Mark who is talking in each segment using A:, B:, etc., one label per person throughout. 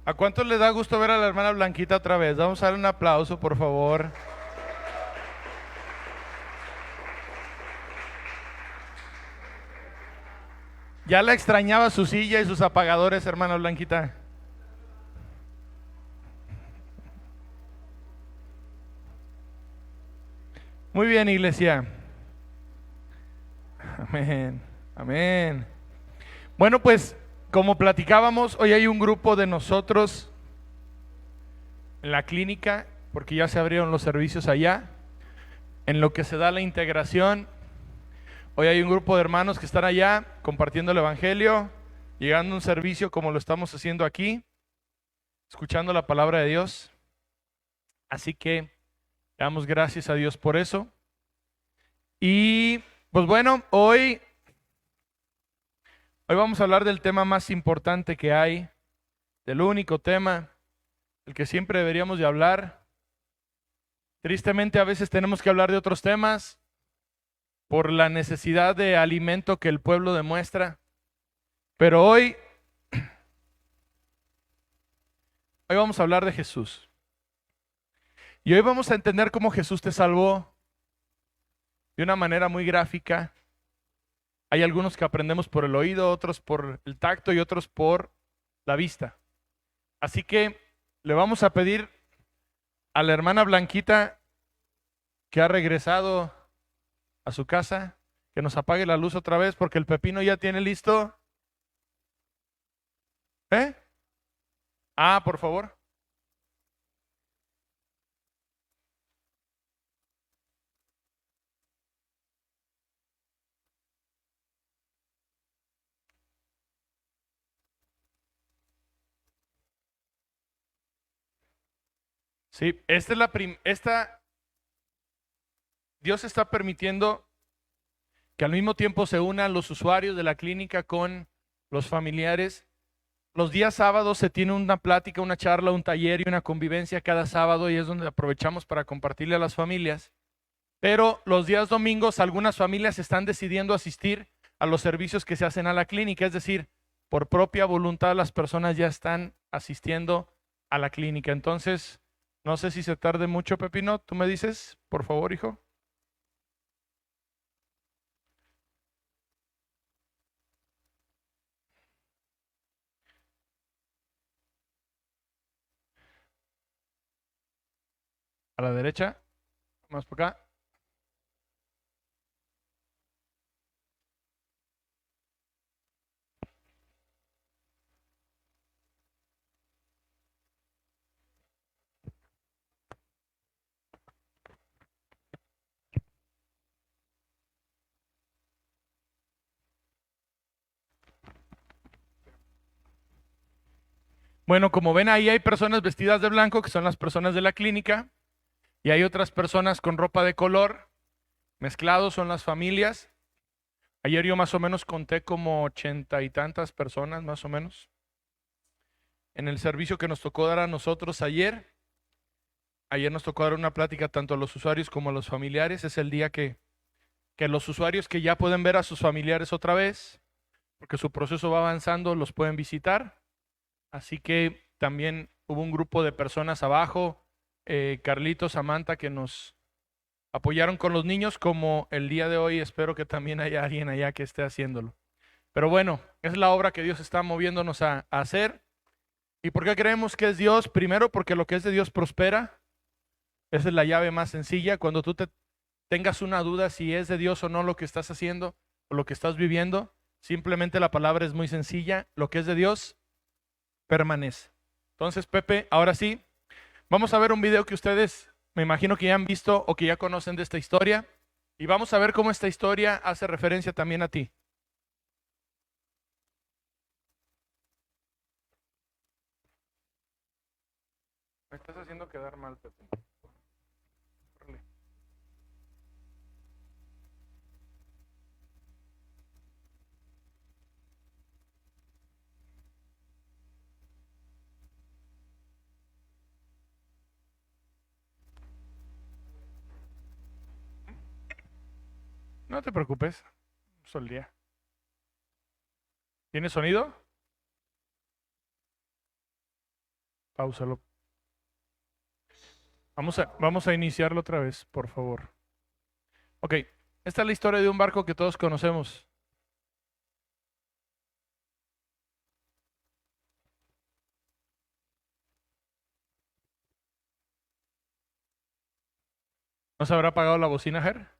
A: ¿A cuánto le da gusto ver a la hermana Blanquita otra vez? Vamos a darle un aplauso, por favor. Ya la extrañaba su silla y sus apagadores, hermana Blanquita. Muy bien, iglesia. Amén. Amén. Bueno, pues, como platicábamos, hoy hay un grupo de nosotros en la clínica, porque ya se abrieron los servicios allá, en lo que se da la integración. Hoy hay un grupo de hermanos que están allá compartiendo el evangelio, llegando a un servicio como lo estamos haciendo aquí, escuchando la palabra de Dios. Así que damos gracias a Dios por eso. Y pues bueno, hoy vamos a hablar del tema más importante que hay, del único tema, el que siempre deberíamos de hablar. Tristemente a veces tenemos que hablar de otros temas por la necesidad de alimento que el pueblo demuestra. Pero hoy vamos a hablar de Jesús. Y hoy vamos a entender cómo Jesús te salvó de una manera muy gráfica. Hay algunos que aprendemos por el oído, otros por el tacto y otros por la vista. Así que le vamos a pedir a la hermana Blanquita, que ha regresado a su casa, que nos apague la luz otra vez porque el pepino ya tiene listo. ¿Eh? Ah, por favor. Sí, Dios está permitiendo que al mismo tiempo se unan los usuarios de la clínica con los familiares. Los días sábados se tiene una plática, una charla, un taller y una convivencia cada sábado y es donde aprovechamos para compartirle a las familias. Pero los días domingos algunas familias están decidiendo asistir a los servicios que se hacen a la clínica, es decir, por propia voluntad las personas ya están asistiendo a la clínica. Entonces, no sé si se tarde mucho, Pepino, tú me dices, por favor, hijo. A la derecha, más por acá. Bueno, como ven ahí hay personas vestidas de blanco, que son las personas de la clínica, y hay otras personas con ropa de color, mezclados son las familias. Ayer yo más o menos conté como 80 y tantas personas, más o menos, en el servicio que nos tocó dar a nosotros ayer. Ayer nos tocó dar una plática tanto a los usuarios como a los familiares. Es el día que los usuarios que ya pueden ver a sus familiares otra vez, porque su proceso va avanzando, los pueden visitar. Así que también hubo un grupo de personas abajo, Carlitos, Samantha, que nos apoyaron con los niños, como el día de hoy espero que también haya alguien allá que esté haciéndolo. Pero bueno, es la obra que Dios está moviéndonos a hacer. ¿Y por qué creemos que es Dios? Primero, porque lo que es de Dios prospera. Esa es la llave más sencilla. Cuando tú te tengas una duda si es de Dios o no lo que estás haciendo o lo que estás viviendo, simplemente la palabra es muy sencilla. Lo que es de Dios permanece. Entonces, Pepe, ahora sí, vamos a ver un video que ustedes me imagino que ya han visto o que ya conocen de esta historia. Y vamos a ver cómo esta historia hace referencia también a ti. Me estás haciendo quedar mal, Pepe. Órale. No te preocupes, solo el día. ¿Tiene sonido? Páusalo. Vamos a iniciarlo otra vez, por favor. Ok, esta es la historia de un barco que todos conocemos. ¿No se habrá apagado la bocina, Ger?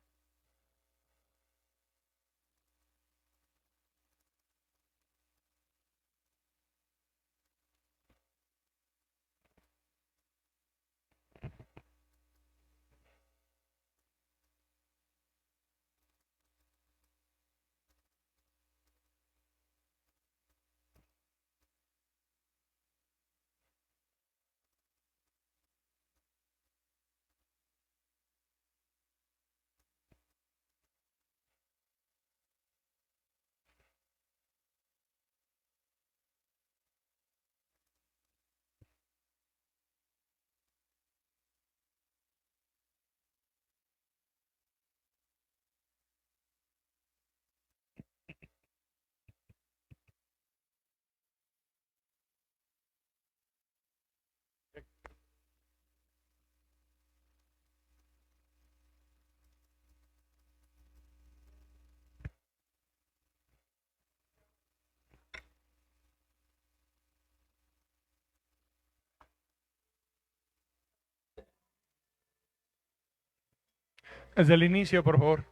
A: Desde el inicio, por favor.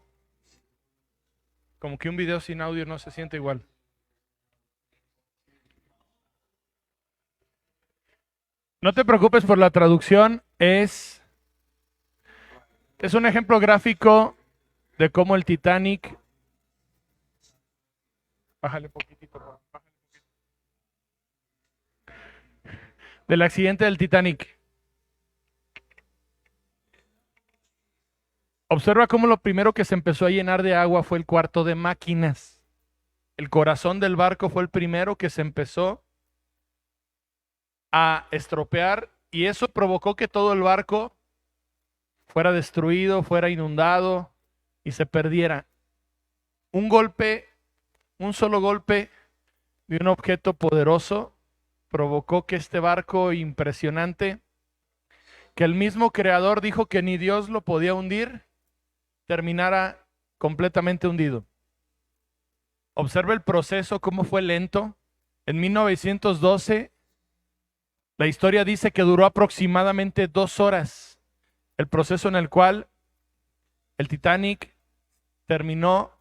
A: Como que un video sin audio no se siente igual. No te preocupes por la traducción, es un ejemplo gráfico de cómo el Titanic. Bájale poquitito, por favor. Del accidente del Titanic. Observa cómo lo primero que se empezó a llenar de agua fue el cuarto de máquinas. El corazón del barco fue el primero que se empezó a estropear y eso provocó que todo el barco fuera destruido, fuera inundado y se perdiera. Un golpe, un solo golpe de un objeto poderoso provocó que este barco impresionante, que el mismo creador dijo que ni Dios lo podía hundir, terminara completamente hundido. Observa el proceso, cómo fue lento. En 1912, la historia dice que duró aproximadamente 2 horas el proceso en el cual el Titanic terminó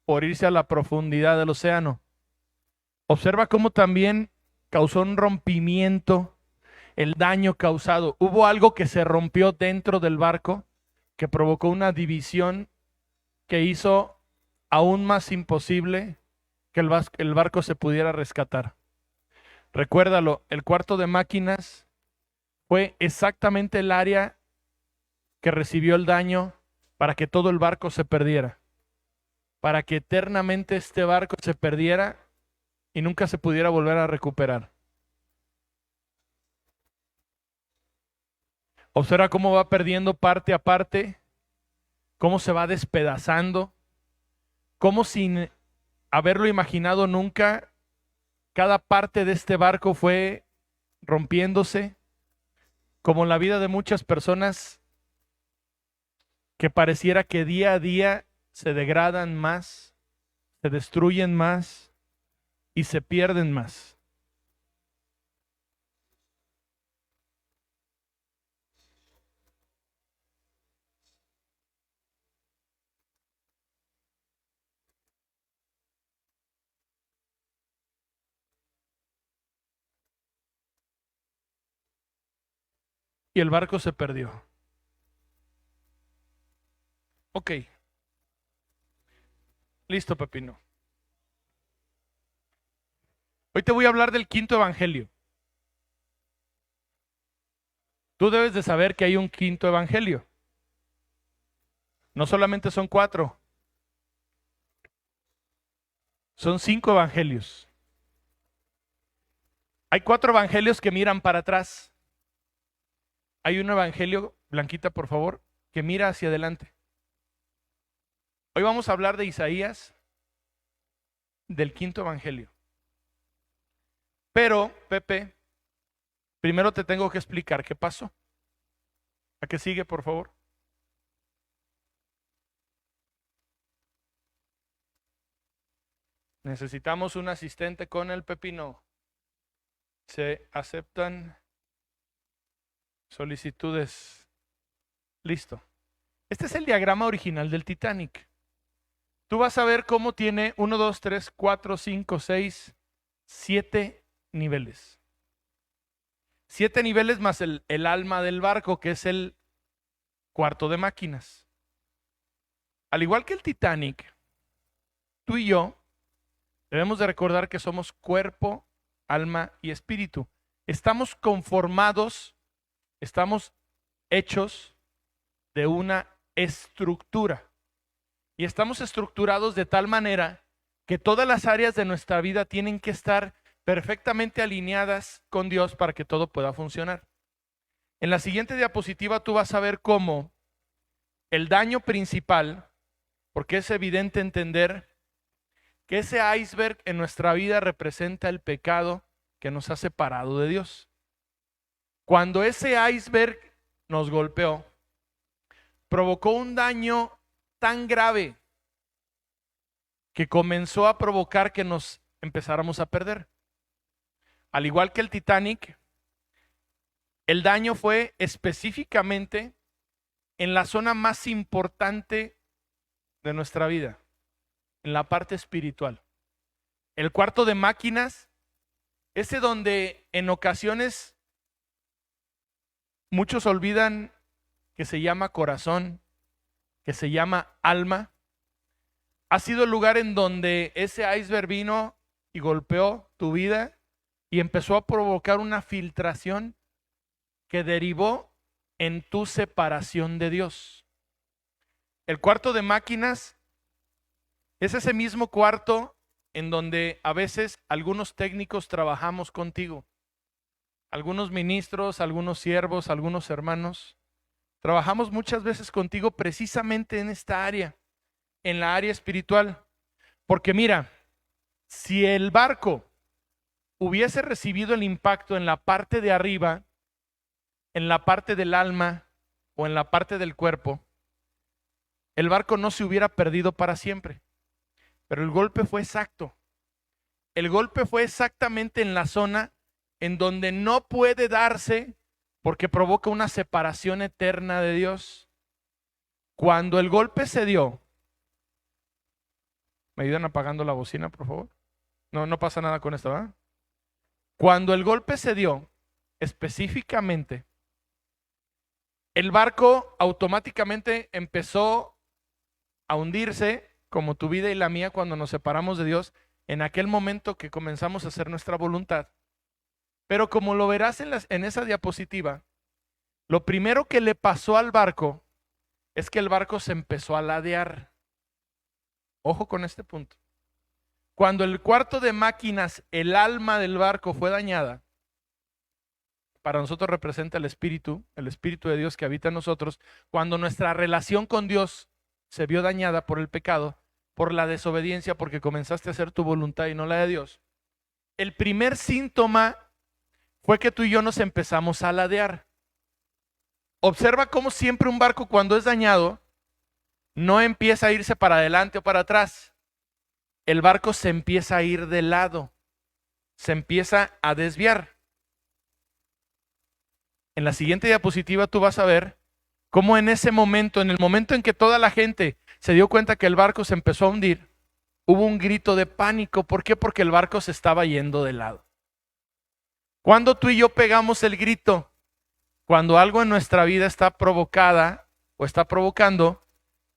A: por irse a la profundidad del océano. Observa cómo también causó un rompimiento, el daño causado. Hubo algo que se rompió dentro del barco que provocó una división que hizo aún más imposible que el barco se pudiera rescatar. Recuérdalo, el cuarto de máquinas fue exactamente el área que recibió el daño para que todo el barco se perdiera, para que eternamente este barco se perdiera y nunca se pudiera volver a recuperar. Observa cómo va perdiendo parte a parte, cómo se va despedazando, cómo sin haberlo imaginado nunca, cada parte de este barco fue rompiéndose, como en la vida de muchas personas que pareciera que día a día se degradan más, se destruyen más y se pierden más. Y el barco se perdió. Ok, listo, Pepino. Hoy te voy a hablar del quinto evangelio. Tú debes de saber que hay un quinto evangelio. No solamente son 4, son 5 evangelios. Hay 4 evangelios que miran para atrás. Hay un evangelio, Blanquita, por favor, que mira hacia adelante. Hoy vamos a hablar de Isaías, del quinto evangelio. Pero, Pepe, Primero te tengo que explicar qué pasó. ¿A qué sigue, por favor? Necesitamos un asistente con el pepino. Se aceptan solicitudes. Listo. Este es el diagrama original del Titanic. Tú vas a ver cómo tiene 1, 2, 3, 4, 5, 6, 7 niveles. 7 niveles más el alma del barco, que es el cuarto de máquinas. Al igual que el Titanic, tú y yo debemos de recordar que somos cuerpo, alma y espíritu. Estamos conformados, estamos hechos de una estructura. Y estamos estructurados de tal manera que todas las áreas de nuestra vida tienen que estar perfectamente alineadas con Dios para que todo pueda funcionar. En la siguiente diapositiva tú vas a ver cómo el daño principal, porque es evidente entender que ese iceberg en nuestra vida representa el pecado que nos ha separado de Dios. Cuando ese iceberg nos golpeó, provocó un daño tan grave que comenzó a provocar que nos empezáramos a perder. Al igual que el Titanic, el daño fue específicamente en la zona más importante de nuestra vida, en la parte espiritual. El cuarto de máquinas, ese donde en ocasiones muchos olvidan que se llama corazón, que se llama alma, ha sido el lugar en donde ese iceberg vino y golpeó tu vida y empezó a provocar una filtración que derivó en tu separación de Dios. El cuarto de máquinas es ese mismo cuarto en donde a veces algunos técnicos trabajamos contigo, algunos ministros, algunos siervos, algunos hermanos. Trabajamos muchas veces contigo precisamente en esta área, en la área espiritual. Porque mira, si el barco hubiese recibido el impacto en la parte de arriba, en la parte del alma o en la parte del cuerpo, el barco no se hubiera perdido para siempre. Pero el golpe fue exacto. El golpe fue exactamente en la zona en donde no puede darse porque provoca una separación eterna de Dios. Cuando el golpe se dio, ¿me ayudan apagando la bocina, por favor? No pasa nada con esto, ¿verdad? Cuando el golpe se dio, específicamente, el barco automáticamente empezó a hundirse, como tu vida y la mía cuando nos separamos de Dios, en aquel momento que comenzamos a hacer nuestra voluntad. Pero como lo verás en esa diapositiva, lo primero que le pasó al barco es que el barco se empezó a ladear. Ojo con este punto. Cuando el cuarto de máquinas, el alma del barco fue dañada, para nosotros representa el Espíritu de Dios que habita en nosotros. Cuando nuestra relación con Dios se vio dañada por el pecado, por la desobediencia, porque comenzaste a hacer tu voluntad y no la de Dios, el primer síntoma fue que tú y yo nos empezamos a ladear. Observa cómo siempre un barco cuando es dañado no empieza a irse para adelante o para atrás. El barco se empieza a ir de lado, se empieza a desviar. En la siguiente diapositiva tú vas a ver cómo en ese momento, en el momento en que toda la gente se dio cuenta que el barco se empezó a hundir, hubo un grito de pánico. ¿Por qué? Porque el barco se estaba yendo de lado. Cuando tú y yo pegamos el grito, cuando algo en nuestra vida está provocada o está provocando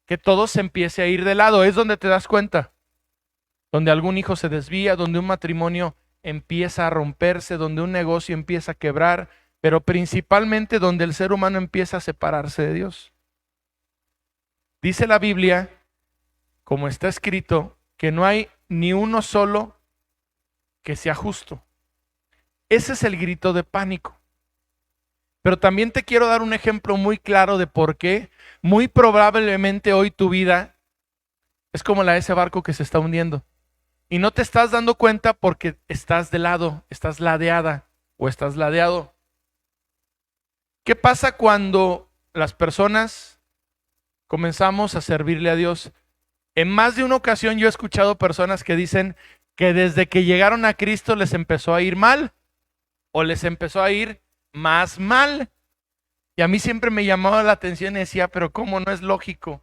A: que todo se empiece a ir de lado, es donde te das cuenta, donde algún hijo se desvía, donde un matrimonio empieza a romperse, donde un negocio empieza a quebrar, pero principalmente donde el ser humano empieza a separarse de Dios. Dice la Biblia, como está escrito, que no hay ni uno solo que sea justo. Ese es el grito de pánico. Pero también te quiero dar un ejemplo muy claro de por qué muy probablemente hoy tu vida es como la de ese barco que se está hundiendo. Y no te estás dando cuenta porque estás de lado, estás ladeada o estás ladeado. ¿Qué pasa cuando las personas comenzamos a servirle a Dios? En más de una ocasión yo he escuchado personas que dicen que desde que llegaron a Cristo les empezó a ir mal o les empezó a ir más mal. Y a mí siempre me llamaba la atención y decía, pero ¿cómo no es lógico?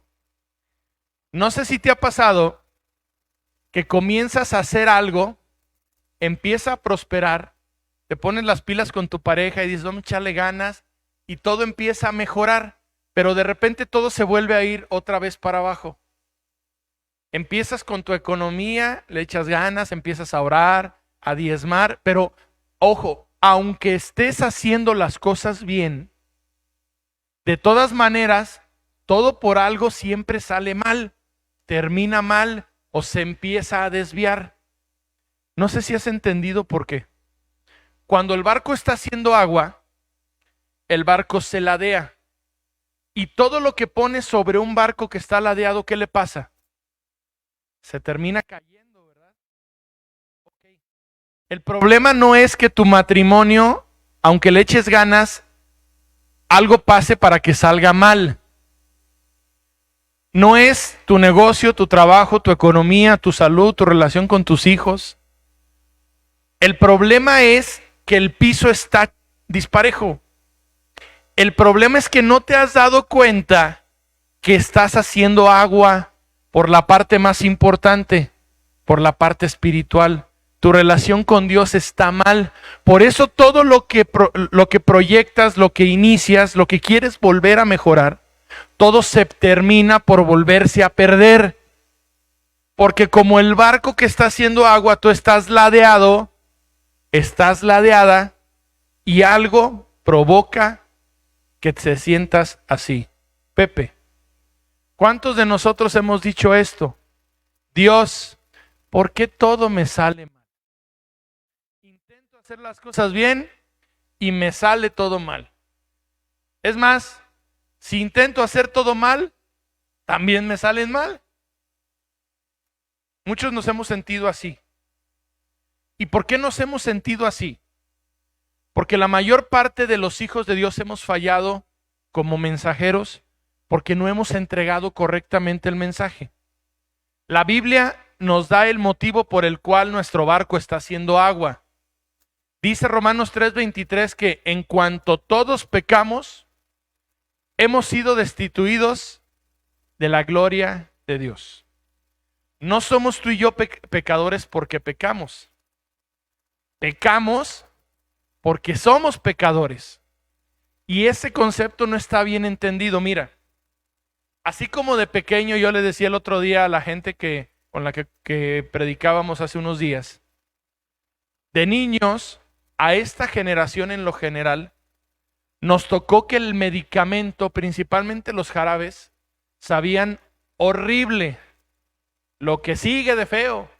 A: No sé si te ha pasado que comienzas a hacer algo, empieza a prosperar, te pones las pilas con tu pareja y dices, vamos a echarle ganas y todo empieza a mejorar, pero de repente todo se vuelve a ir otra vez para abajo. Empiezas con tu economía, le echas ganas, empiezas a orar, a diezmar, pero ojo, aunque estés haciendo las cosas bien, de todas maneras, todo por algo siempre sale mal, termina mal o se empieza a desviar. No sé si has entendido por qué. Cuando el barco está haciendo agua, el barco se ladea. Y todo lo que pones sobre un barco que está ladeado, ¿qué le pasa? Se termina cayendo, ¿verdad? Okay. El problema no es que tu matrimonio, aunque le eches ganas, algo pase para que salga mal. No es tu negocio, tu trabajo, tu economía, tu salud, tu relación con tus hijos. El problema es que el piso está disparejo. El problema es que no te has dado cuenta que estás haciendo agua por la parte más importante, por la parte espiritual. Tu relación con Dios está mal. Por eso todo lo que proyectas, lo que inicias, lo que quieres volver a mejorar, todo se termina por volverse a perder. Porque como el barco que está haciendo agua, tú estás ladeado, estás ladeada y algo provoca que te sientas así. Pepe, ¿cuántos de nosotros hemos dicho esto? Dios, ¿por qué todo me sale mal? Intento hacer las cosas bien y me sale todo mal. Es más, si intento hacer todo mal, también me salen mal. Muchos nos hemos sentido así. ¿Y por qué nos hemos sentido así? Porque la mayor parte de los hijos de Dios hemos fallado como mensajeros porque no hemos entregado correctamente el mensaje. La Biblia nos da el motivo por el cual nuestro barco está haciendo agua. Dice Romanos 3:23 que en cuanto todos pecamos, hemos sido destituidos de la gloria de Dios. No somos tú y yo pecadores porque pecamos. Pecamos porque somos pecadores. Y ese concepto no está bien entendido. Mira, así como de pequeño yo le decía el otro día a la gente con la que predicábamos hace unos días, de niños a esta generación en lo general, nos tocó que el medicamento, principalmente los jarabes, sabían horrible, lo que sigue de feo.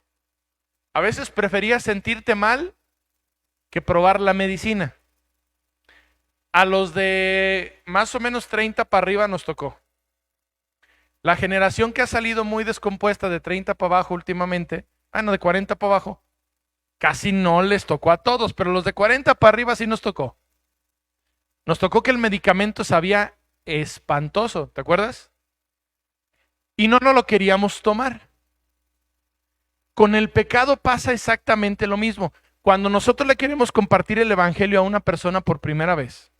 A: A veces preferías sentirte mal que probar la medicina. A los de más o menos 30 para arriba nos tocó. La generación que ha salido muy descompuesta de 30 para abajo últimamente, de 40 para abajo, casi no les tocó a todos, pero los de 40 para arriba sí nos tocó. Nos tocó que el medicamento sabía espantoso, ¿te acuerdas? Y no lo queríamos tomar. Con el pecado pasa exactamente lo mismo. Cuando nosotros le queremos compartir el evangelio a una persona por primera vez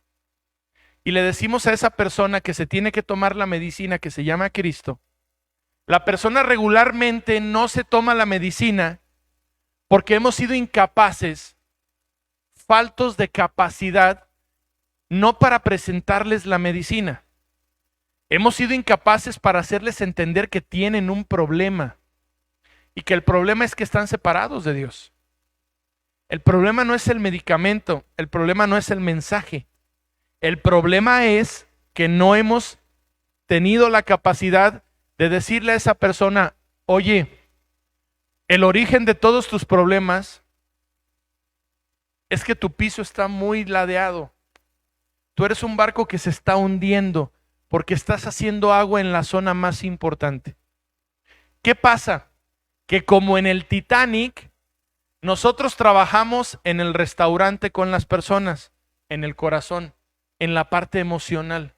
A: y le decimos a esa persona que se tiene que tomar la medicina que se llama Cristo, la persona regularmente no se toma la medicina porque hemos sido incapaces, faltos de capacidad, no para presentarles la medicina. Hemos sido incapaces para hacerles entender que tienen un problema y que el problema es que están separados de Dios. El problema no es el medicamento, el problema no es el mensaje. El problema es que no hemos tenido la capacidad de decirle a esa persona, oye, el origen de todos tus problemas es que tu piso está muy ladeado. Tú eres un barco que se está hundiendo porque estás haciendo agua en la zona más importante. ¿Qué pasa? Que como en el Titanic, nosotros trabajamos en el restaurante con las personas, en el corazón, en la parte emocional.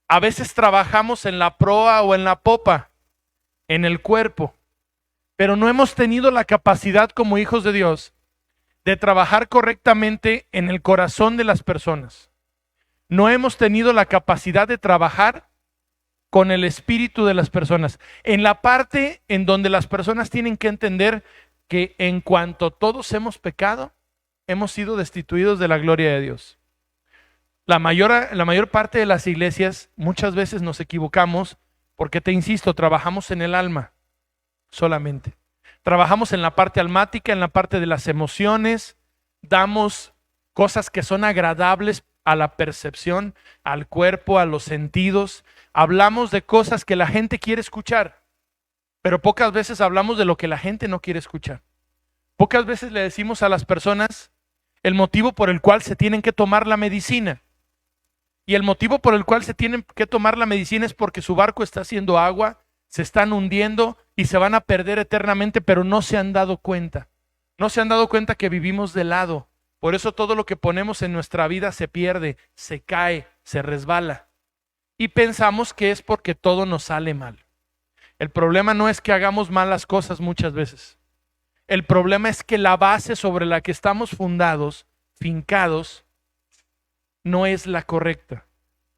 A: A veces trabajamos en la proa o en la popa, en el cuerpo, pero no hemos tenido la capacidad como hijos de Dios de trabajar correctamente en el corazón de las personas. No hemos tenido la capacidad de trabajar con el espíritu de las personas, en la parte en donde las personas tienen que entender que en cuanto todos hemos pecado, hemos sido destituidos de la gloria de Dios. La mayor parte de las iglesias muchas veces nos equivocamos porque, te insisto, trabajamos en el alma solamente. Trabajamos en la parte almática, en la parte de las emociones, damos cosas que son agradables a la percepción, al cuerpo, a los sentidos. Hablamos de cosas que la gente quiere escuchar, pero pocas veces hablamos de lo que la gente no quiere escuchar. Pocas veces le decimos a las personas el motivo por el cual se tienen que tomar la medicina. Y el motivo por el cual se tienen que tomar la medicina es porque su barco está haciendo agua, se están hundiendo y se van a perder eternamente, pero no se han dado cuenta. No se han dado cuenta que vivimos de lado. Por eso todo lo que ponemos en nuestra vida se pierde, se cae, se resbala. Y pensamos que es porque todo nos sale mal. El problema no es que hagamos malas cosas muchas veces. El problema es que la base sobre la que estamos fundados, fincados, no es la correcta.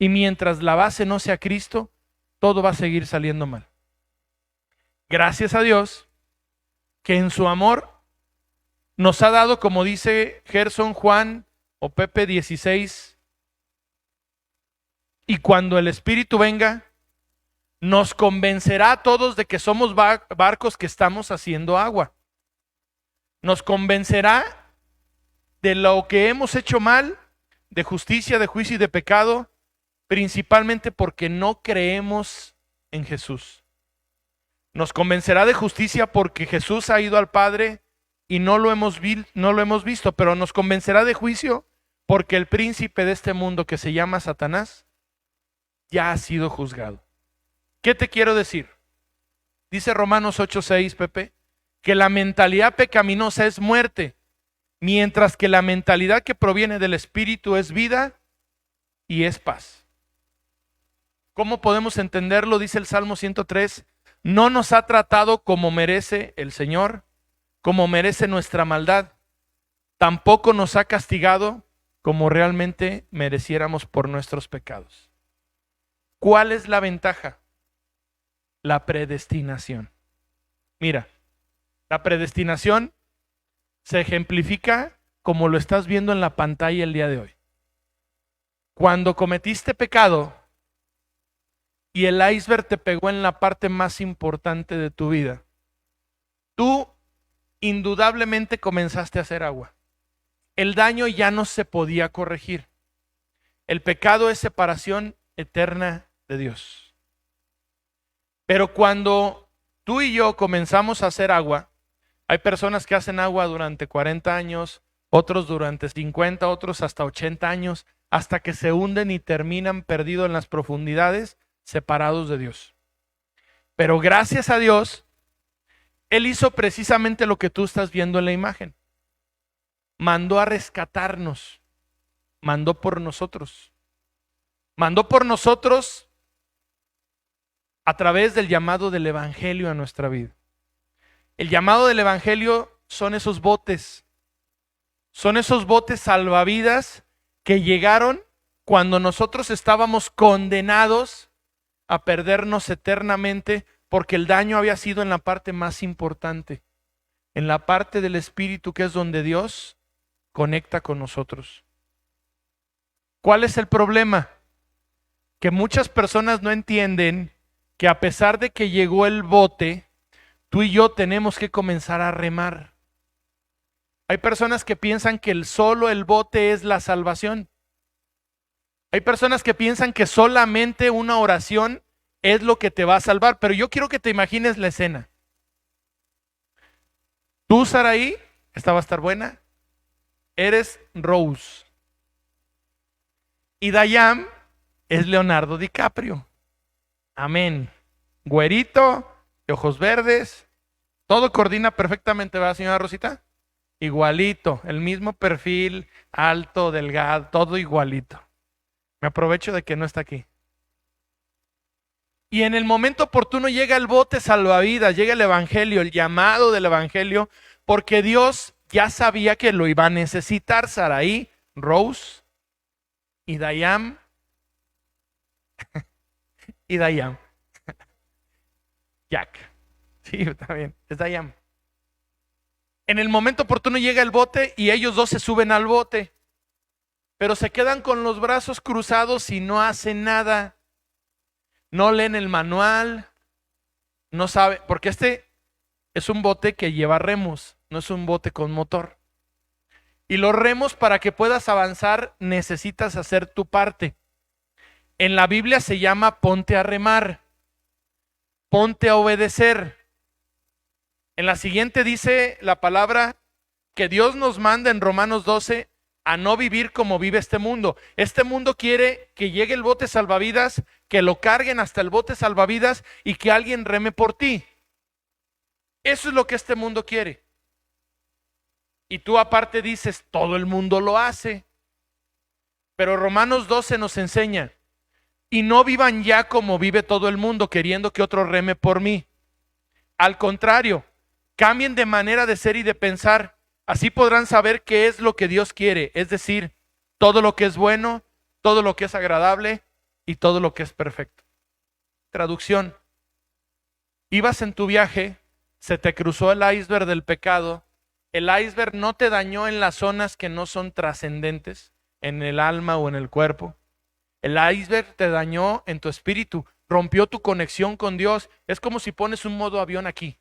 A: Y mientras la base no sea Cristo, todo va a seguir saliendo mal. Gracias a Dios que en su amor nos ha dado, como dice Gerson, Juan o Pepe 16, y cuando el Espíritu venga, nos convencerá a todos de que somos barcos que estamos haciendo agua. Nos convencerá de lo que hemos hecho mal, de justicia, de juicio y de pecado, principalmente porque no creemos en Jesús. Nos convencerá de justicia porque Jesús ha ido al Padre y no lo hemos visto, pero nos convencerá de juicio porque el príncipe de este mundo, que se llama Satanás, ya ha sido juzgado. ¿Qué te quiero decir? Dice Romanos 8:6, Pepe, que la mentalidad pecaminosa es muerte, mientras que la mentalidad que proviene del Espíritu es vida y es paz. ¿Cómo podemos entenderlo? Dice el Salmo 103, no nos ha tratado como merece el Señor, como merece nuestra maldad. Tampoco nos ha castigado como realmente mereciéramos por nuestros pecados. ¿Cuál es la ventaja? La predestinación. Mira, la predestinación se ejemplifica como lo estás viendo en la pantalla el día de hoy. Cuando cometiste pecado y el iceberg te pegó en la parte más importante de tu vida, tú indudablemente comenzaste a hacer agua. El daño ya no se podía corregir. El pecado es separación eterna de Dios. Pero cuando tú y yo comenzamos a hacer agua, hay personas que hacen agua durante 40 años, otros durante 50, otros hasta 80 años, hasta que se hunden y terminan perdidos en las profundidades, separados de Dios. Pero gracias a Dios, Él hizo precisamente lo que tú estás viendo en la imagen. Mandó a rescatarnos, mandó por nosotros. Mandó por nosotros a través del llamado del Evangelio a nuestra vida. El llamado del Evangelio son esos botes salvavidas que llegaron cuando nosotros estábamos condenados a perdernos eternamente, porque el daño había sido en la parte más importante, en la parte del Espíritu, que es donde Dios conecta con nosotros. ¿Cuál es el problema? Que muchas personas no entienden que a pesar de que llegó el bote, tú y yo tenemos que comenzar a remar. Hay personas que piensan que solo el bote es la salvación. Hay personas que piensan que solamente una oración es lo que te va a salvar, pero yo quiero que te imagines la escena. Tú, Saraí, esta va a estar buena, eres Rose. Y Dayam es Leonardo DiCaprio. Amén. Güerito, de ojos verdes, todo coordina perfectamente, ¿verdad, señora Rosita? Igualito, el mismo perfil, alto, delgado, todo igualito. Me aprovecho de que no está aquí. Y en el momento oportuno llega el bote salvavidas, llega el evangelio, el llamado del evangelio, porque Dios ya sabía que lo iba a necesitar. Saraí, Rose y Dayam. Y Dayam. Jack. Sí, está bien, es Dayam. En el momento oportuno llega el bote y ellos dos se suben al bote, pero se quedan con los brazos cruzados y no hacen nada. No leen el manual, no saben, porque este es un bote que lleva remos, no es un bote con motor. Y los remos, para que puedas avanzar, necesitas hacer tu parte. En la Biblia se llama ponte a remar, ponte a obedecer. En la siguiente dice la palabra que Dios nos manda en Romanos 12 a no vivir como vive este mundo. Este mundo quiere que llegue el bote salvavidas, que lo carguen hasta el bote salvavidas y que alguien reme por ti. Eso es lo que este mundo quiere. Y tú aparte dices, todo el mundo lo hace. Pero Romanos 12 nos enseña, y no vivan ya como vive todo el mundo, queriendo que otro reme por mí. Al contrario, cambien de manera de ser y de pensar. Así podrán saber qué es lo que Dios quiere, es decir, todo lo que es bueno, todo lo que es agradable y todo lo que es perfecto. Traducción: ibas en tu viaje, se te cruzó el iceberg del pecado. El iceberg no te dañó en las zonas que no son trascendentes, en el alma o en el cuerpo. El iceberg te dañó en tu espíritu, rompió tu conexión con Dios. Es como si pones un modo avión aquí.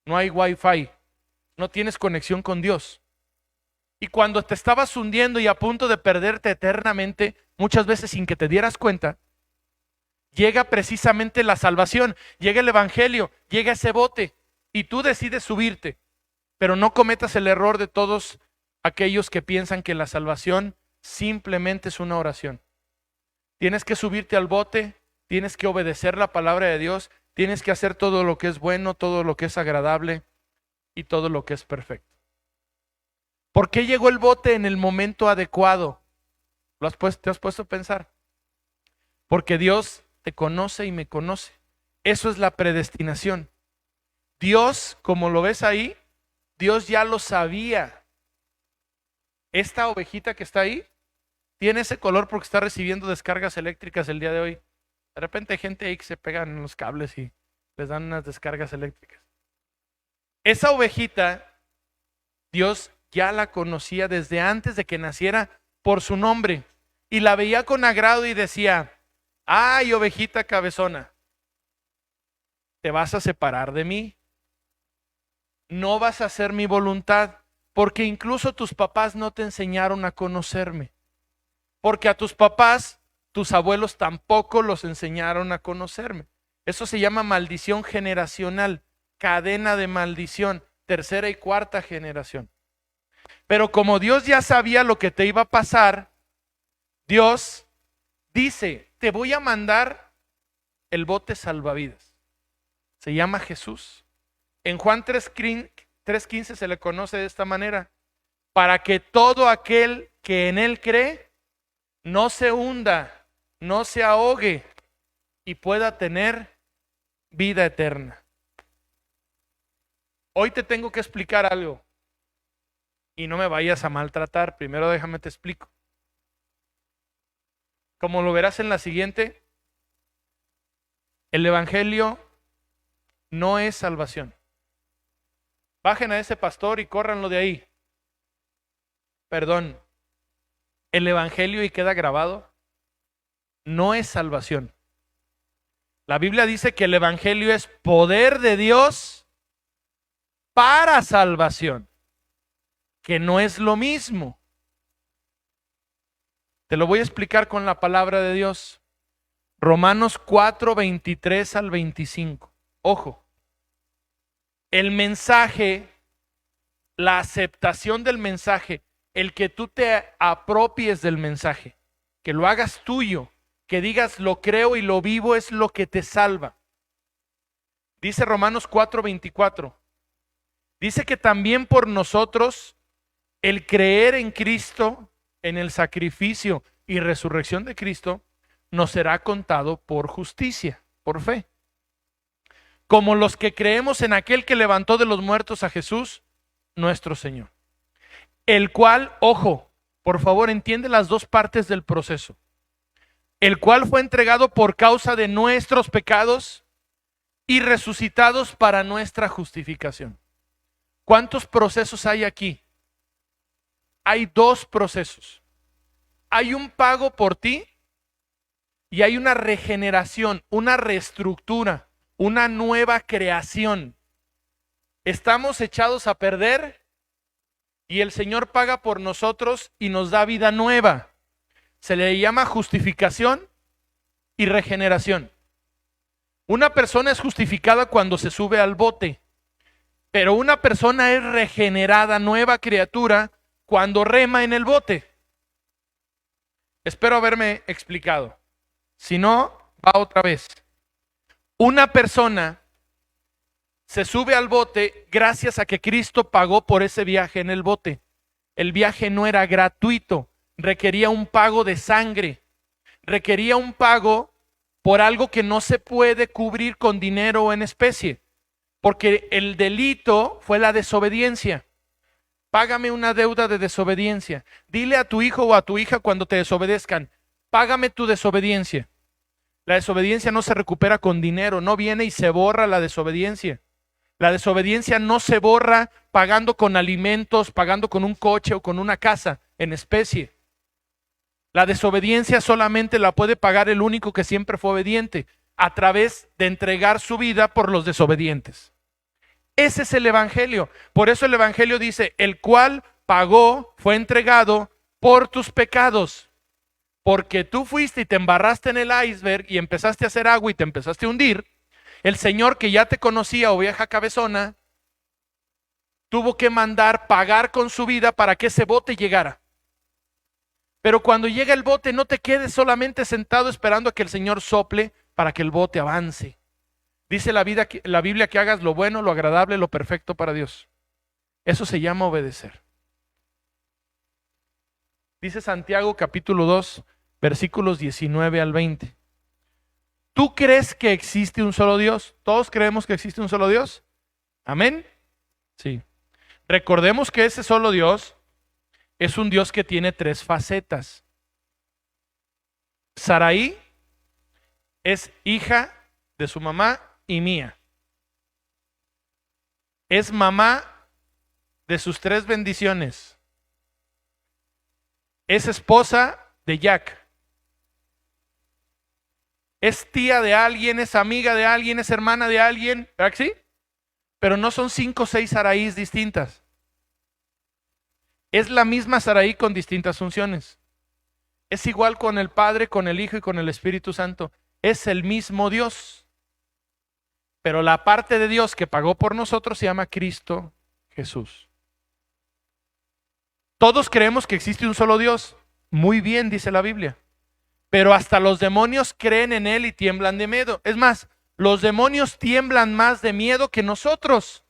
A: No hay wifi, no tienes conexión con Dios. Y cuando te estabas hundiendo y a punto de perderte eternamente, muchas veces sin que te dieras cuenta, llega precisamente la salvación, llega el evangelio, llega ese bote y tú decides subirte. Pero no cometas el error de todos aquellos que piensan que la salvación simplemente es una oración. Tienes que subirte al bote, tienes que obedecer la palabra de Dios, tienes que hacer todo lo que es bueno, todo lo que es agradable y todo lo que es perfecto. ¿Por qué llegó el bote en el momento adecuado? ¿Te has puesto a pensar? Porque Dios te conoce y me conoce. Eso es la predestinación. Dios, como lo ves ahí, Dios ya lo sabía. Esta ovejita que está ahí tiene ese color porque está recibiendo descargas eléctricas el día de hoy. De repente hay gente ahí que se pegan en los cables y les dan unas descargas eléctricas. Esa ovejita, Dios ya la conocía desde antes de que naciera por su nombre y la veía con agrado y decía: ay, ovejita cabezona, te vas a separar de mí, no vas a hacer mi voluntad, porque incluso tus papás no te enseñaron a conocerme, porque a tus papás, tus abuelos tampoco los enseñaron a conocerme. Eso se llama maldición generacional, cadena de maldición, tercera y cuarta generación. Pero como Dios ya sabía lo que te iba a pasar, Dios dice: te voy a mandar el bote salvavidas. Se llama Jesús. En Juan 3:15 se le conoce de esta manera: para que todo aquel que en él cree no se hunda, no se ahogue y pueda tener vida eterna. Hoy te tengo que explicar algo y no me vayas a maltratar. Primero déjame te explico. Como lo verás en la siguiente, el evangelio no es salvación. Bajen a ese pastor y córranlo de ahí. Perdón, el evangelio, y queda grabado, no es salvación. La Biblia dice que el evangelio es poder de Dios para salvación, que no es lo mismo. Te lo voy a explicar con la palabra de Dios. Romanos 4:23 al 25. Ojo, el mensaje, la aceptación del mensaje, el que tú te apropies del mensaje, que lo hagas tuyo, que digas lo creo y lo vivo, es lo que te salva. Dice Romanos 4:24. Dice que también por nosotros el creer en Cristo, en el sacrificio y resurrección de Cristo, nos será contado por justicia, por fe. Como los que creemos en aquel que levantó de los muertos a Jesús, nuestro Señor. El cual, ojo, por favor, entiende las dos partes del proceso. El cual fue entregado por causa de nuestros pecados y resucitados para nuestra justificación. ¿Cuántos procesos hay aquí? Hay dos procesos. Hay un pago por ti y hay una regeneración, una reestructura, una nueva creación. Estamos echados a perder y el Señor paga por nosotros y nos da vida nueva. Se le llama justificación y regeneración. Una persona es justificada cuando se sube al bote, pero una persona es regenerada, nueva criatura, cuando rema en el bote. Espero haberme explicado. Si no, va otra vez. Una persona se sube al bote gracias a que Cristo pagó por ese viaje en el bote. El viaje no era gratuito, requería un pago de sangre, requería un pago por algo que no se puede cubrir con dinero o en especie, porque el delito fue la desobediencia. Págame una deuda de desobediencia. Dile a tu hijo o a tu hija cuando te desobedezcan, págame tu desobediencia. La desobediencia no se recupera con dinero, no viene y se borra la desobediencia. La desobediencia no se borra pagando con alimentos, pagando con un coche o con una casa en especie. La desobediencia solamente la puede pagar el único que siempre fue obediente, a través de entregar su vida por los desobedientes. Ese es el evangelio. Por eso el evangelio dice, el cual pagó, fue entregado por tus pecados. Porque tú fuiste y te embarraste en el iceberg y empezaste a hacer agua y te empezaste a hundir. El Señor, que ya te conocía, oveja cabezona, tuvo que mandar pagar con su vida para que ese bote llegara. Pero cuando llega el bote, no te quedes solamente sentado esperando a que el Señor sople para que el bote avance. Dice la Biblia que hagas lo bueno, lo agradable, lo perfecto para Dios. Eso se llama obedecer. Dice Santiago capítulo 2, versículos 19 al 20. ¿Tú crees que existe un solo Dios? ¿Todos creemos que existe un solo Dios? ¿Amén? Sí. Recordemos que ese solo Dios es un Dios que tiene tres facetas. Saraí es hija de su mamá y mía. Es mamá de sus tres bendiciones. Es esposa de Jack. Es tía de alguien, es amiga de alguien, es hermana de alguien, ¿verdad que sí? Pero no son 5 o 6 Saraís distintas. Es la misma Saraí con distintas funciones. Es igual con el Padre, con el Hijo y con el Espíritu Santo. Es el mismo Dios. Pero la parte de Dios que pagó por nosotros se llama Cristo Jesús. Todos creemos que existe un solo Dios. Muy bien, dice la Biblia. Pero hasta los demonios creen en Él y tiemblan de miedo. Es más, los demonios tiemblan más de miedo que nosotros.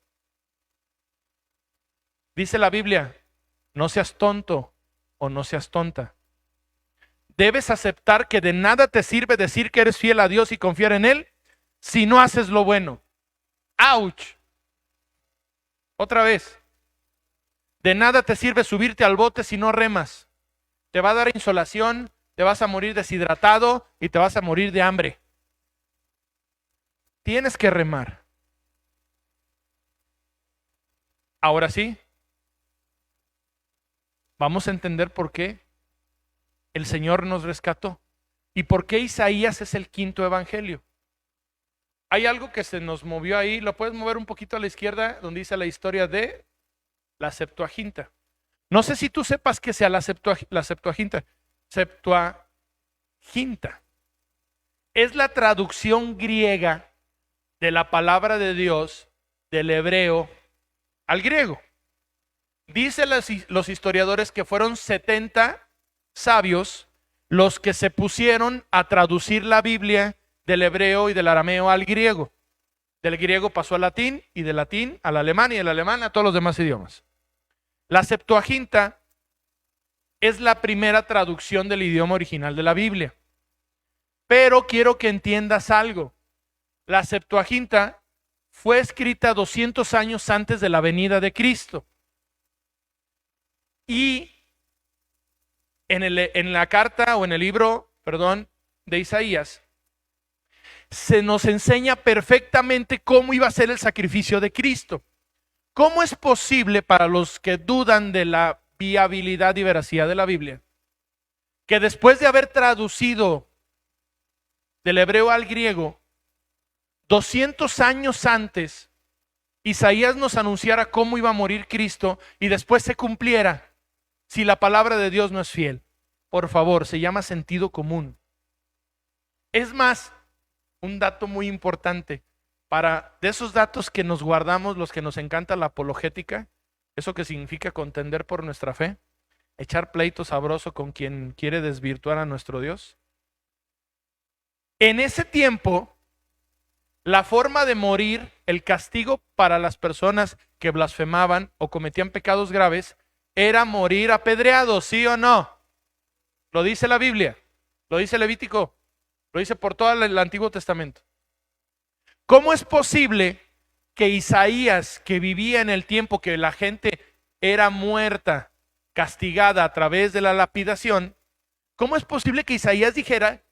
A: Dice la Biblia, no seas tonto o no seas tonta. Debes aceptar que de nada te sirve decir que eres fiel a Dios y confiar en Él si no haces lo bueno. ¡Auch! Otra vez. De nada te sirve subirte al bote si no remas. Te va a dar insolación, te vas a morir deshidratado y te vas a morir de hambre. Tienes que remar. Ahora sí, vamos a entender por qué el Señor nos rescató y por qué Isaías es el quinto evangelio. Hay algo que se nos movió ahí, lo puedes mover un poquito a la izquierda, donde dice la historia de la Septuaginta. No sé si tú sepas que sea la Septuaginta. Septuaginta es la traducción griega de la palabra de Dios del hebreo al griego. Dicen los historiadores que fueron 70 sabios los que se pusieron a traducir la Biblia del hebreo y del arameo al griego. Del griego pasó al latín y del latín al alemán y del alemán a todos los demás idiomas. La Septuaginta es la primera traducción del idioma original de la Biblia. Pero quiero que entiendas algo. La Septuaginta fue escrita 200 años antes de la venida de Cristo. Y en la carta o en el libro, de Isaías, se nos enseña perfectamente cómo iba a ser el sacrificio de Cristo. ¿Cómo es posible para los que dudan de la viabilidad y veracidad de la Biblia, que después de haber traducido del hebreo al griego, 200 años antes, Isaías nos anunciara cómo iba a morir Cristo y después se cumpliera si la palabra de Dios no es fiel? Por favor, se llama sentido común. Es más, un dato muy importante, de esos datos que nos guardamos, los que nos encanta la apologética, eso que significa contender por nuestra fe, echar pleito sabroso con quien quiere desvirtuar a nuestro Dios. En ese tiempo, la forma de morir, el castigo para las personas que blasfemaban o cometían pecados graves, era morir apedreados, ¿sí o no? Lo dice la Biblia, lo dice Levítico, lo dice por todo el Antiguo Testamento. ¿Cómo es posible que Isaías, que vivía en el tiempo que la gente era muerta, castigada a través de la lapidación, cómo es posible que Isaías dijera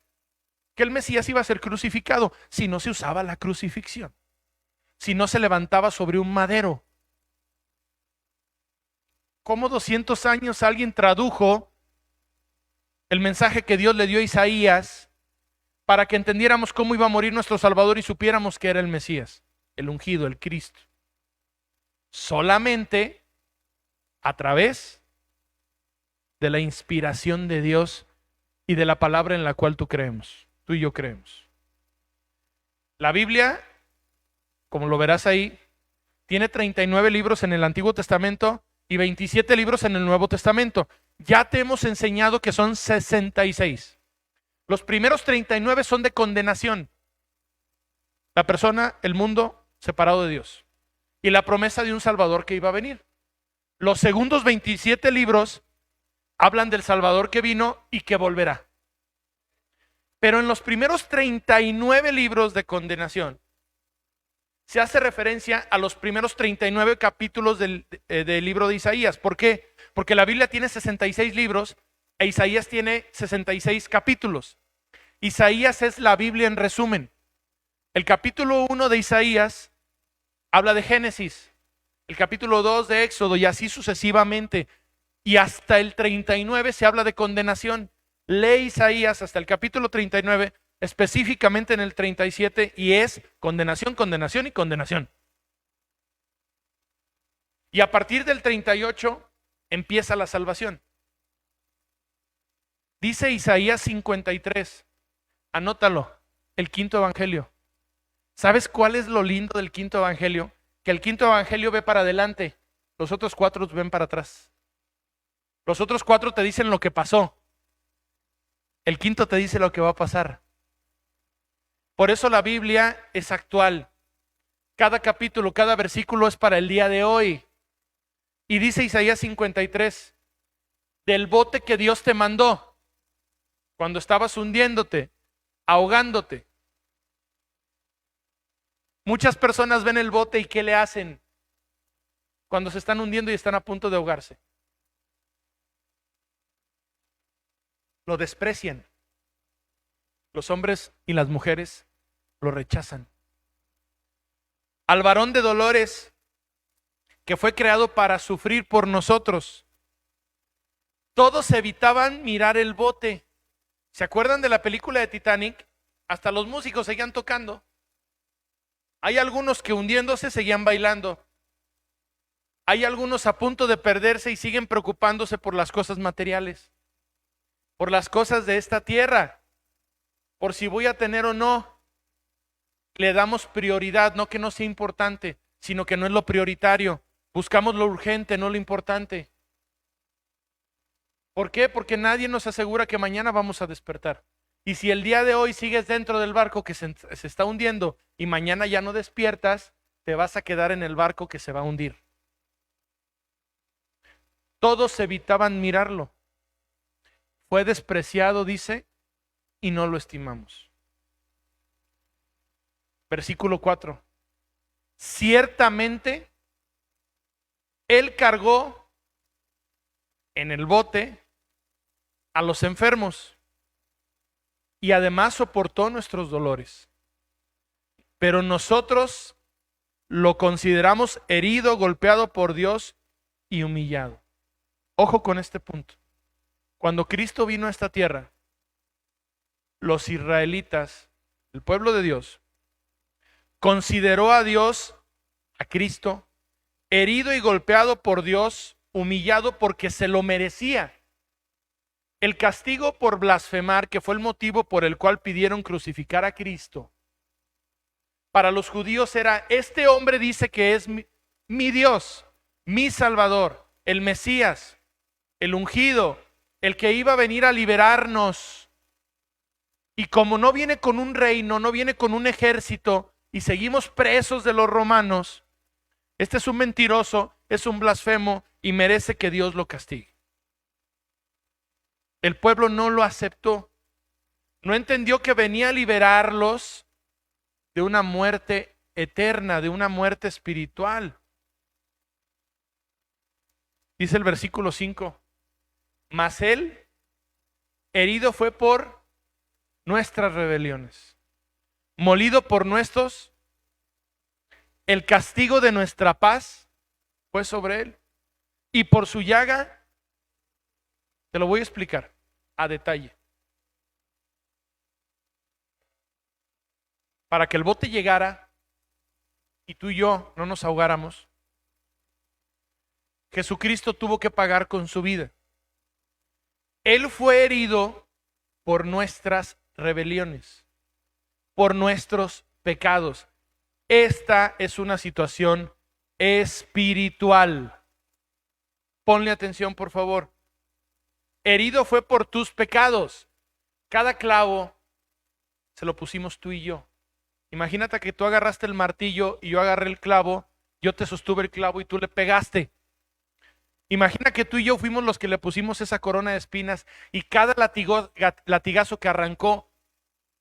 A: que el Mesías iba a ser crucificado si no se usaba la crucifixión, si no se levantaba sobre un madero? ¿Cómo 200 años alguien tradujo el mensaje que Dios le dio a Isaías para que entendiéramos cómo iba a morir nuestro Salvador y supiéramos que era el Mesías, el ungido, el Cristo? Solamente a través de la inspiración de Dios y de la palabra en la cual tú y yo creemos. La Biblia, como lo verás ahí, tiene 39 libros en el Antiguo Testamento y 27 libros en el Nuevo Testamento. Ya te hemos enseñado que son 66. Los primeros 39 son de condenación. La persona, el mundo, separado de Dios. Y la promesa de un Salvador que iba a venir. Los segundos 27 libros hablan del Salvador que vino y que volverá. Pero en los primeros 39 libros de condenación, se hace referencia a los primeros 39 capítulos del libro de Isaías. ¿Por qué? Porque la Biblia tiene 66 libros e Isaías tiene 66 capítulos. Isaías es la Biblia en resumen. El capítulo 1 de Isaías habla de Génesis, el capítulo 2 de Éxodo y así sucesivamente. Y hasta el 39 se habla de condenación. Lee Isaías hasta el capítulo 39, específicamente en el 37, y es condenación, condenación y condenación. Y a partir del 38 empieza la salvación. Dice Isaías 53, anótalo, el quinto evangelio. ¿Sabes cuál es lo lindo del quinto evangelio? Que el quinto evangelio ve para adelante, los otros 4 ven para atrás. Los otros 4 te dicen lo que pasó. El quinto te dice lo que va a pasar. Por eso la Biblia es actual. Cada capítulo, cada versículo es para el día de hoy. Y dice Isaías 53, del bote que Dios te mandó, cuando estabas hundiéndote, ahogándote. Muchas personas ven el bote y ¿qué le hacen cuando se están hundiendo y están a punto de ahogarse? Lo desprecian. Los hombres y las mujeres lo rechazan. Al varón de dolores, que fue creado para sufrir por nosotros, todos evitaban mirar el bote. ¿Se acuerdan de la película de Titanic? Hasta los músicos seguían tocando. Hay algunos que hundiéndose seguían bailando. Hay algunos a punto de perderse y siguen preocupándose por las cosas materiales, por las cosas de esta tierra, por si voy a tener o no. Le damos prioridad, no que no sea importante, sino que no es lo prioritario. Buscamos lo urgente, no lo importante. ¿Por qué? Porque nadie nos asegura que mañana vamos a despertar. Y si el día de hoy sigues dentro del barco que se está hundiendo y mañana ya no despiertas, te vas a quedar en el barco que se va a hundir. Todos evitaban mirarlo. fue despreciado, dice, y no lo estimamos. Versículo 4. Ciertamente, Él cargó en el bote a los enfermos y además soportó nuestros dolores. Pero nosotros lo consideramos herido, golpeado por Dios y humillado. Ojo con este punto. Cuando Cristo vino a esta tierra, los israelitas, el pueblo de Dios, consideró a Dios, a Cristo, herido y golpeado por Dios, humillado porque se lo merecía. El castigo por blasfemar, que fue el motivo por el cual pidieron crucificar a Cristo, para los judíos era: este hombre dice que es mi Dios, mi Salvador, el Mesías, el ungido, el que iba a venir a liberarnos. Y como no viene con un reino, no viene con un ejército, y seguimos presos de los romanos, este es un mentiroso, es un blasfemo y merece que Dios lo castigue. El pueblo no lo aceptó. No entendió que venía a liberarlos de una muerte eterna, de una muerte espiritual. Dice el versículo 5: mas Él herido fue por nuestras rebeliones, molido por nuestros, el castigo de nuestra paz fue sobre Él, y por su llaga, te lo voy a explicar a detalle. Para que el bote llegara y tú y yo no nos ahogáramos, Jesucristo tuvo que pagar con su vida. Él fue herido por nuestras rebeliones, por nuestros pecados. Esta es una situación espiritual. Ponle atención, por favor. Herido fue por tus pecados. Cada clavo se lo pusimos tú y yo. Imagínate que tú agarraste el martillo y yo agarré el clavo, yo te sostuve el clavo y tú le pegaste. Imagina que tú y yo fuimos los que le pusimos esa corona de espinas y cada latigazo que arrancó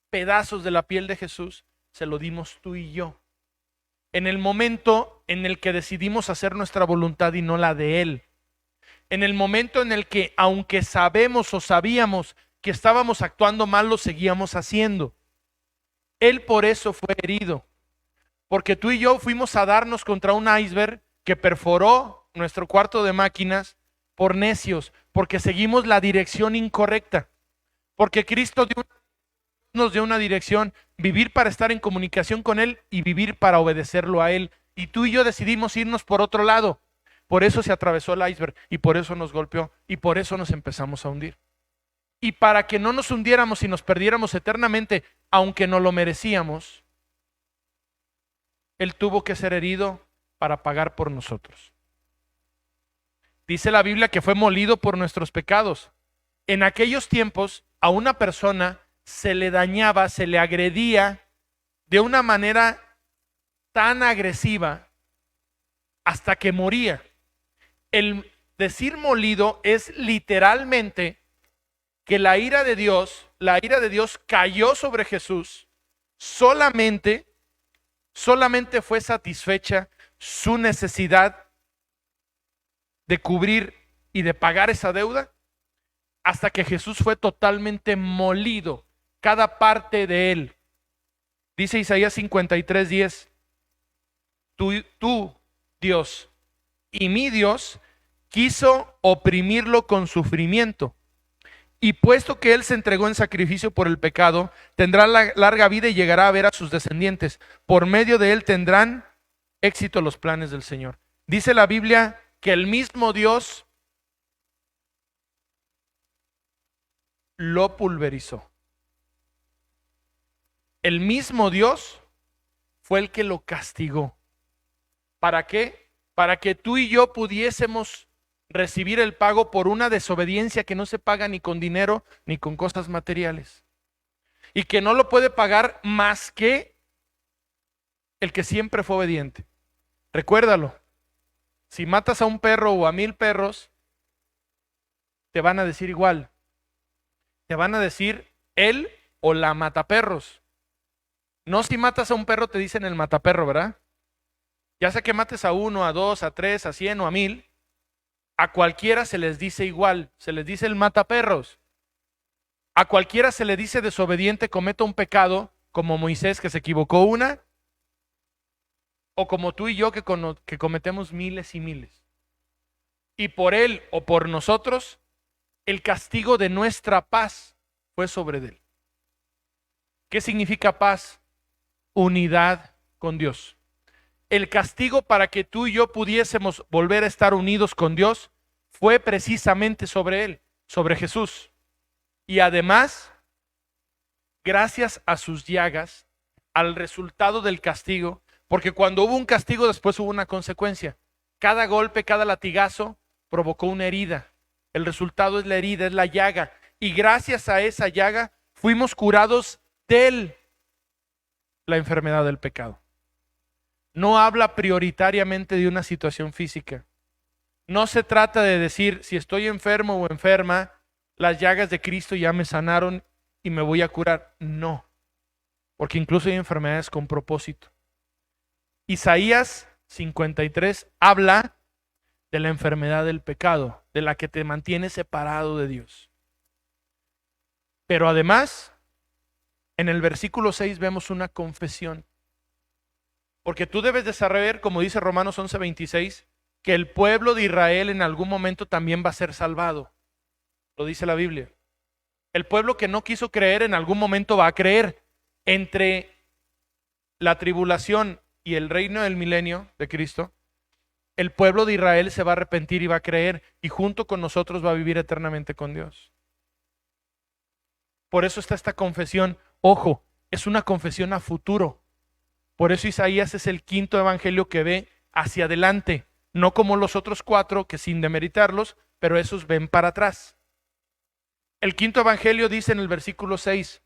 A: pedazos de la piel de Jesús, se lo dimos tú y yo. En el momento en el que decidimos hacer nuestra voluntad y no la de Él. En el momento en el que, aunque sabemos o sabíamos que estábamos actuando mal, lo seguíamos haciendo. Él por eso fue herido. Porque tú y yo fuimos a darnos contra un iceberg que perforó nuestro cuarto de máquinas por necios, porque seguimos la dirección incorrecta. Porque Cristo nos dio una dirección: vivir para estar en comunicación con Él y vivir para obedecerlo a Él. Y tú y yo decidimos irnos por otro lado. Por eso se atravesó el iceberg y por eso nos golpeó y por eso nos empezamos a hundir. Y para que no nos hundiéramos y nos perdiéramos eternamente, aunque no lo merecíamos, Él tuvo que ser herido para pagar por nosotros. Dice la Biblia que fue molido por nuestros pecados. En aquellos tiempos a una persona se le dañaba, se le agredía de una manera tan agresiva hasta que moría. El decir molido es literalmente que la ira de Dios cayó sobre Jesús. Solamente fue satisfecha su necesidad de cubrir y de pagar esa deuda hasta que Jesús fue totalmente molido, cada parte de Él. Dice Isaías 53:10, tú, Dios, y mi Dios quiso oprimirlo con sufrimiento. Y puesto que Él se entregó en sacrificio por el pecado, tendrá larga vida y llegará a ver a sus descendientes. Por medio de Él tendrán éxito los planes del Señor. Dice la Biblia que el mismo Dios lo pulverizó. El mismo Dios fue el que lo castigó. ¿Para qué? Para que tú y yo pudiésemos recibir el pago por una desobediencia que no se paga ni con dinero ni con cosas materiales. Y que no lo puede pagar más que el que siempre fue obediente. Recuérdalo. Si matas a un perro o a 1000 perros, te van a decir igual. te van a decir él o la mataperros. No, si matas a un perro te dicen el mataperro, ¿verdad? Ya sea que mates a 1, a 2, a 3, a 100 o a 1000, a cualquiera se les dice igual, se les dice el mataperros. A cualquiera se le dice desobediente, cometa un pecado, como Moisés que se equivocó una, o como tú y yo que cometemos miles y miles. Y por él o por nosotros, el castigo de nuestra paz fue sobre él. ¿Qué significa paz? Unidad con Dios. El castigo para que tú y yo pudiésemos volver a estar unidos con Dios fue precisamente sobre él, sobre Jesús. Y además, gracias a sus llagas, al resultado del castigo, porque cuando hubo un castigo después hubo una consecuencia. Cada golpe, cada latigazo provocó una herida. El resultado es la herida, es la llaga. Y gracias a esa llaga fuimos curados de la enfermedad del pecado. No habla prioritariamente de una situación física. No se trata de decir, si estoy enfermo o enferma, las llagas de Cristo ya me sanaron y me voy a curar. No, porque incluso hay enfermedades con propósito. Isaías 53 habla de la enfermedad del pecado, de la que te mantiene separado de Dios. Pero además, en el versículo 6 vemos una confesión. Porque tú debes de saber, como dice Romanos 11:26, que el pueblo de Israel en algún momento también va a ser salvado. Lo dice la Biblia. El pueblo que no quiso creer en algún momento va a creer. Entre la tribulación y el reino del milenio de Cristo, el pueblo de Israel se va a arrepentir y va a creer, y junto con nosotros va a vivir eternamente con Dios. Por eso está esta confesión. Ojo, es una confesión a futuro. Por eso Isaías es el quinto evangelio que ve hacia adelante, no como los otros 4, que sin demeritarlos, pero esos ven para atrás. El quinto evangelio dice en el versículo 6,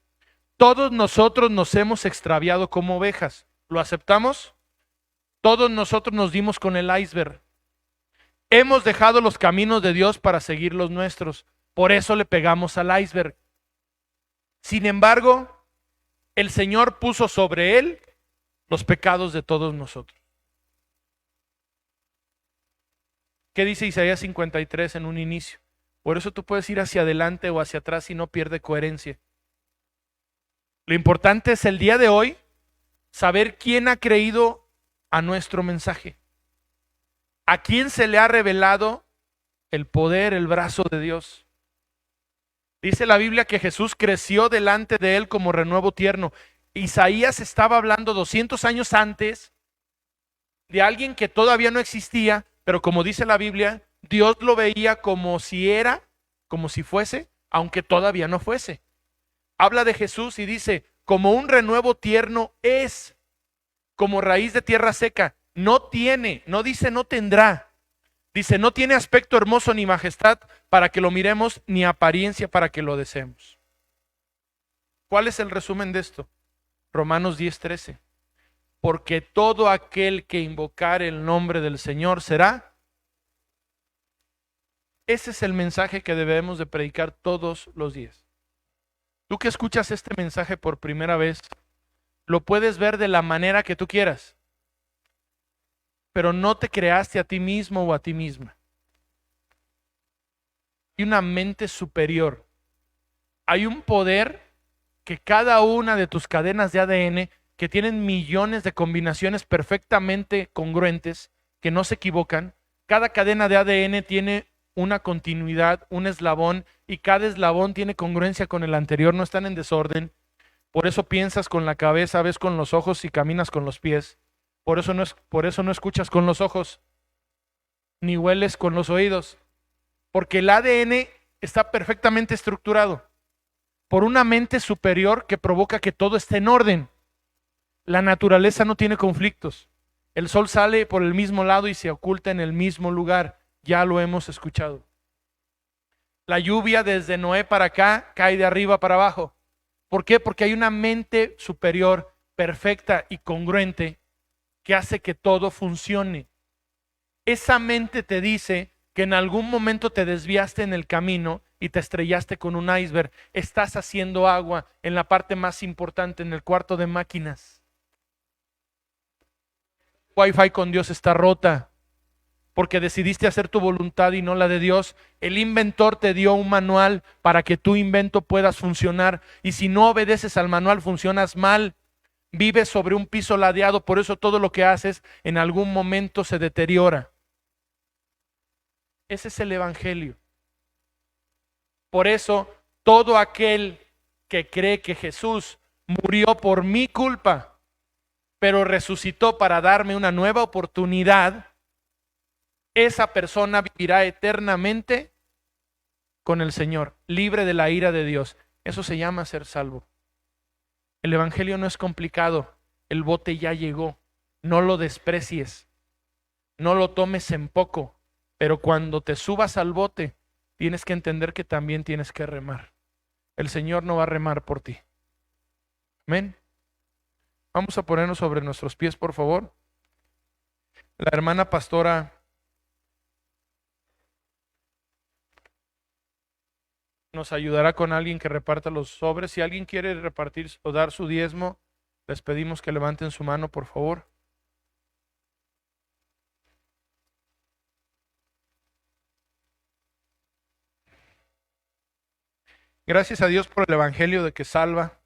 A: todos nosotros nos hemos extraviado como ovejas. ¿Lo aceptamos? Todos nosotros nos dimos con el iceberg. Hemos dejado los caminos de Dios para seguir los nuestros. Por eso le pegamos al iceberg. Sin embargo, el Señor puso sobre él los pecados de todos nosotros. ¿Qué dice Isaías 53 en un inicio? Por eso tú puedes ir hacia adelante o hacia atrás y no pierde coherencia. Lo importante es el día de hoy saber quién ha creído a nuestro mensaje. A quién se le ha revelado el poder, el brazo de Dios. Dice la Biblia que Jesús creció delante de él como renuevo tierno. Isaías estaba hablando 200 años antes de alguien que todavía no existía, pero como dice la Biblia, Dios lo veía como si era, como si fuese, aunque todavía no fuese. Habla de Jesús y dice, como un renuevo tierno es, como raíz de tierra seca. No tiene, no dice no tendrá. Dice, no tiene aspecto hermoso ni majestad para que lo miremos, ni apariencia para que lo deseemos. ¿Cuál es el resumen de esto? Romanos 10:13. Porque todo aquel que invocare el nombre del Señor será. Ese es el mensaje que debemos de predicar todos los días. Tú que escuchas este mensaje por primera vez, lo puedes ver de la manera que tú quieras, pero no te creaste a ti mismo o a ti misma. Hay una mente superior. Hay un poder que cada una de tus cadenas de ADN, que tienen millones de combinaciones perfectamente congruentes, que no se equivocan, cada cadena de ADN tiene una continuidad, un eslabón, y cada eslabón tiene congruencia con el anterior, no están en desorden. Por eso piensas con la cabeza, ves con los ojos y caminas con los pies. Por eso no escuchas con los ojos, ni hueles con los oídos, porque el ADN está perfectamente estructurado por una mente superior que provoca que todo esté en orden. La naturaleza no tiene conflictos. El sol sale por el mismo lado y se oculta en el mismo lugar. Ya lo hemos escuchado. La lluvia desde Noé para acá cae de arriba para abajo. ¿Por qué? Porque hay una mente superior, perfecta y congruente que hace que todo funcione. Esa mente te dice que en algún momento te desviaste en el camino y te estrellaste con un iceberg. Estás haciendo agua en la parte más importante, en el cuarto de máquinas. Wi-Fi con Dios está rota porque decidiste hacer tu voluntad y no la de Dios. El inventor te dio un manual para que tu invento pueda funcionar, y si no obedeces al manual funcionas mal. Vives sobre un piso ladeado, por eso todo lo que haces en algún momento se deteriora. Ese es el evangelio. Por eso todo aquel que cree que Jesús murió por mi culpa, pero resucitó para darme una nueva oportunidad, esa persona vivirá eternamente con el Señor, libre de la ira de Dios. Eso se llama ser salvo. El evangelio no es complicado, el bote ya llegó. No lo desprecies, no lo tomes en poco, pero cuando te subas al bote, tienes que entender que también tienes que remar. El Señor no va a remar por ti. Amén. Vamos a ponernos sobre nuestros pies, por favor. La hermana pastora nos ayudará con alguien que reparta los sobres. Si alguien quiere repartir o dar su diezmo, les pedimos que levanten su mano, por favor. Gracias a Dios por el evangelio de que salva.